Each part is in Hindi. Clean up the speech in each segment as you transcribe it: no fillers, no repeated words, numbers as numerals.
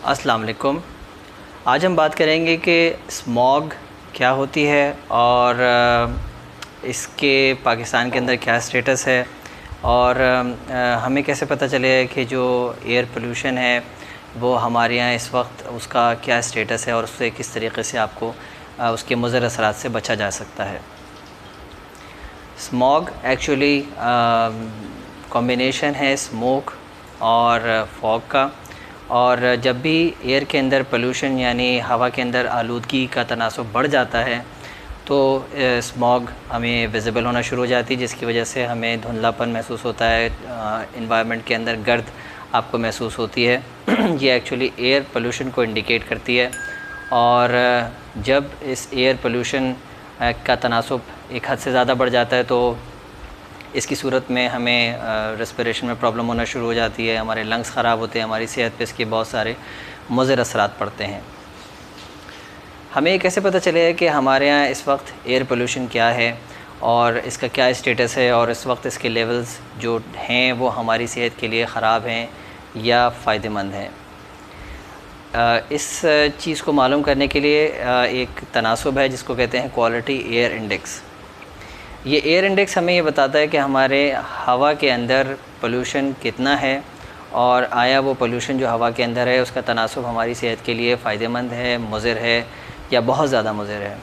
अस्सलाम वालेकुम। आज हम बात करेंगे कि स्मॉग क्या होती है और इसके पाकिस्तान के अंदर क्या स्टेटस है और हमें कैसे पता चलेगा कि जो एयर पोल्यूशन है वो हमारे यहाँ इस वक्त उसका क्या स्टेटस है और उससे किस तरीके से आपको उसके मुज़र असरात से बचा जा सकता है। स्मॉग एक्चुअली कॉम्बिनेशन है स्मोक और फॉग का, और जब भी एयर के अंदर पोल्यूशन यानी हवा के अंदर आलूदगी का तनासुब बढ़ जाता है तो स्मॉग हमें विजिबल होना शुरू हो जाती है, जिसकी वजह से हमें धुंधलापन महसूस होता है, इन्वायरमेंट के अंदर गर्द आपको महसूस होती है। ये एक्चुअली एयर पोल्यूशन को इंडिकेट करती है, और जब इस एयर पोल्यूशन का तनासुब एक हद से ज़्यादा बढ़ जाता है तो इसकी सूरत में हमें रेस्पिरेशन में प्रॉब्लम होना शुरू हो जाती है, हमारे लंग्स ख़राब होते हैं, हमारी सेहत पे इसके बहुत सारे मुज़र असरात पड़ते हैं। हमें कैसे पता चलेगा कि हमारे यहाँ इस वक्त एयर पोल्यूशन क्या है और इसका क्या स्टेटस है और इस वक्त इसके लेवल्स जो हैं वो हमारी सेहत के लिए ख़राब हैं या फ़ायदेमंद हैं। इस चीज़ को मालूम करने के लिए एक तनासुब है जिसको कहते हैं क्वालिटी एयर इंडेक्स। ये एयर इंडेक्स हमें ये बताता है कि हमारे हवा के अंदर पोल्यूशन कितना है और आया वो पोल्यूशन जो हवा के अंदर है उसका तनासुब हमारी सेहत के लिए फ़ायदेमंद है, मुज़र है या बहुत ज़्यादा मुज़र है।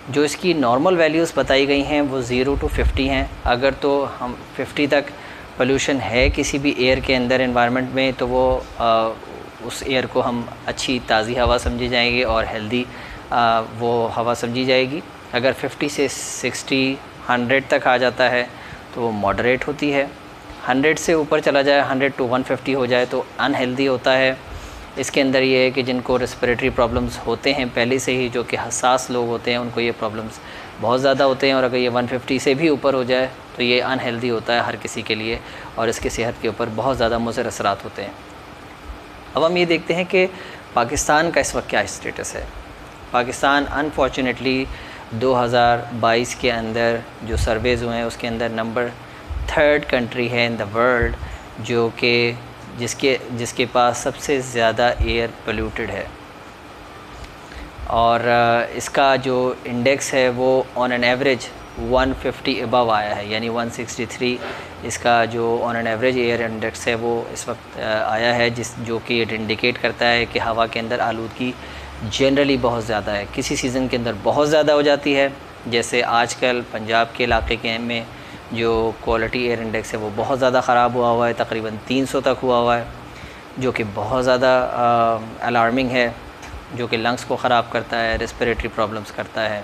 जो इसकी नॉर्मल वैल्यूज़ बताई गई हैं वो 0 to 50 हैं। अगर तो हम 50 तक पोल्यूशन है किसी भी एयर के अंदर एनवायरनमेंट में तो वो उस एयर को हम अच्छी ताज़ी हवा समझी जाएगी और हेल्दी वो हवा समझी जाएगी। अगर 50 से 60 100 तक आ जाता है तो वो मॉडरेट होती है। 100 से ऊपर चला जाए, 100 to 150 हो जाए तो अनहेल्दी होता है। इसके अंदर ये है कि जिनको रेस्पिरेटरी प्रॉब्लम्स होते हैं पहले से ही, जो कि हसास लोग होते हैं, उनको ये प्रॉब्लम्स बहुत ज़्यादा होते हैं, और अगर ये 150 से भी ऊपर हो जाए तो ये अनहेल्दी होता है हर किसी के लिए और इसकी सेहत के ऊपर बहुत ज़्यादा मुज़र असरात होते हैं। अब हम ये देखते हैं कि पाकिस्तान का इस वक्त क्या स्टेटस है। पाकिस्तान अनफॉर्चुनेटली 2022 के अंदर जो सर्वेज़ हुए हैं उसके अंदर नंबर 3rd कंट्री है इन द वर्ल्ड जो कि जिसके पास सबसे ज़्यादा एयर पोल्यूटेड है, और इसका जो इंडेक्स है वो ऑन एन एवरेज 150 अबव आया है, यानी 163 इसका जो on an average air index है वो इस वक्त आया है, जो कि इंडिकेट करता है कि हवा के अंदर आलूदगी जनरली बहुत ज़्यादा है। किसी सीज़न के अंदर बहुत ज़्यादा हो जाती है, जैसे आजकल पंजाब के इलाके के में जो क्वालिटी एयर इंडेक्स है वो बहुत ज़्यादा ख़राब हुआ है, तकरीबन 300 तक हुआ है, जो कि बहुत ज़्यादा अलार्मिंग है, जो कि लंग्स को ख़राब करता है, रेस्पिरेटरी प्रॉब्लम्स करता है।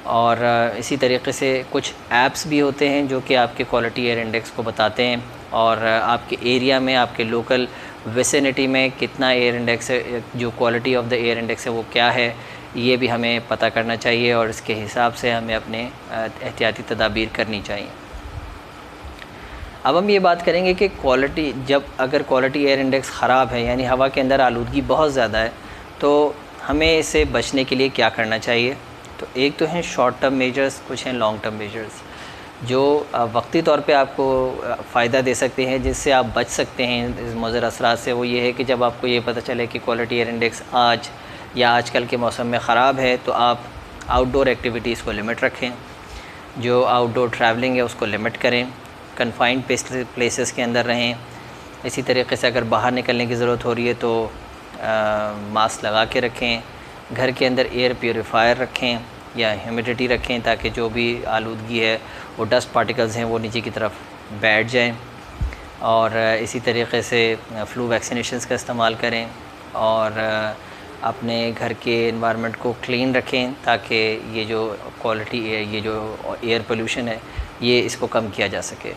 और इसी तरीके से कुछ ऐप्स भी होते हैं जो कि आपके क्वालिटी एयर इंडेक्स को बताते हैं, और आपके एरिया में, आपके लोकल विसिनिटी में कितना एयर इंडेक्स है, जो quality of the air index है वो क्या है, ये भी हमें पता करना चाहिए और इसके हिसाब से हमें अपने एहतियाती तदाबीर करनी चाहिए। अब हम ये बात करेंगे कि अगर क्वालिटी एयर इंडेक्स ख़राब है यानी हवा के अंदर आलूदगी बहुत ज़्यादा है तो हमें इससे बचने के लिए क्या करना चाहिए। तो एक तो हैं शॉर्ट टर्म मेजर्स, कुछ हैं लॉन्ग टर्म मेजर्स जो वक्ती तौर पे आपको फ़ायदा दे सकते हैं, जिससे आप बच सकते हैं इस मुज़र असरात से। वो ये है कि जब आपको ये पता चले कि क्वालिटी एयर इंडेक्स आज या आजकल के मौसम में ख़राब है तो आप आउटडोर एक्टिविटीज़ को लिमिट रखें, जो आउटडोर ट्रैवलिंग है उसको लिमिट करें, कन्फाइंड प्लेसेस के अंदर रहें। इसी तरीके से अगर बाहर निकलने की ज़रूरत हो रही है तो मास्क लगा के रखें, घर के अंदर एयर प्योरीफायर रखें या ह्यूमिडिटी रखें ताकि जो भी आलूदगी है वो डस्ट पार्टिकल्स हैं वो नीचे की तरफ बैठ जाएं, और इसी तरीके से फ्लू वैक्सीनेशंस का इस्तेमाल करें और अपने घर के एनवायरनमेंट को क्लीन रखें ताकि ये जो ये जो एयर पोल्यूशन है ये इसको कम किया जा सके।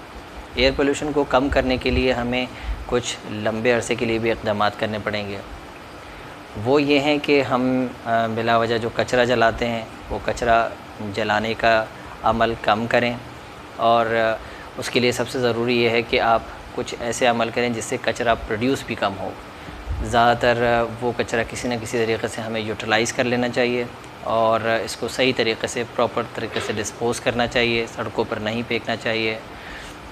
एयर पोल्यूशन को कम करने के लिए हमें कुछ लंबे अरसे के लिए भी इक़दाम करने पड़ेंगे। वो ये हैं कि हम बिला वजह जो कचरा जलाते हैं वो कचरा जलाने का अमल कम करें, और उसके लिए सबसे ज़रूरी ये है कि आप कुछ ऐसे अमल करें जिससे कचरा प्रोड्यूस भी कम हो। ज़्यादातर वो कचरा किसी न किसी तरीके से हमें यूटिलाइज़ कर लेना चाहिए और इसको सही तरीके से प्रॉपर तरीके से डिस्पोज़ करना चाहिए, सड़कों पर नहीं फेंकना चाहिए।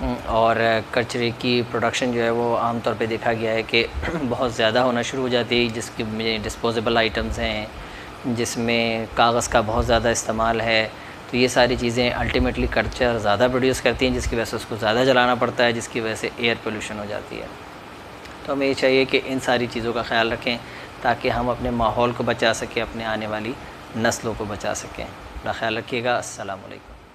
और कचरे की प्रोडक्शन जो है वो आमतौर पे देखा गया है कि बहुत ज़्यादा होना शुरू हो जाती है, जिसकी में डिस्पोजेबल आइटम्स हैं, जिसमें कागज़ का बहुत ज़्यादा इस्तेमाल है। तो ये सारी चीज़ें अल्टीमेटली कचरा ज़्यादा प्रोड्यूस करती हैं, जिसकी वजह से उसको ज़्यादा जलाना पड़ता है, जिसकी वजह से एयर पोल्यूशन हो जाती है। तो हमें ये चाहिए कि इन सारी चीज़ों का ख्याल रखें ताकि हम अपने माहौल को बचा सकें, अपने आने वाली नस्लों को बचा सकें। अपना ख्याल रखिएगा। अस्सलाम वालेकुम।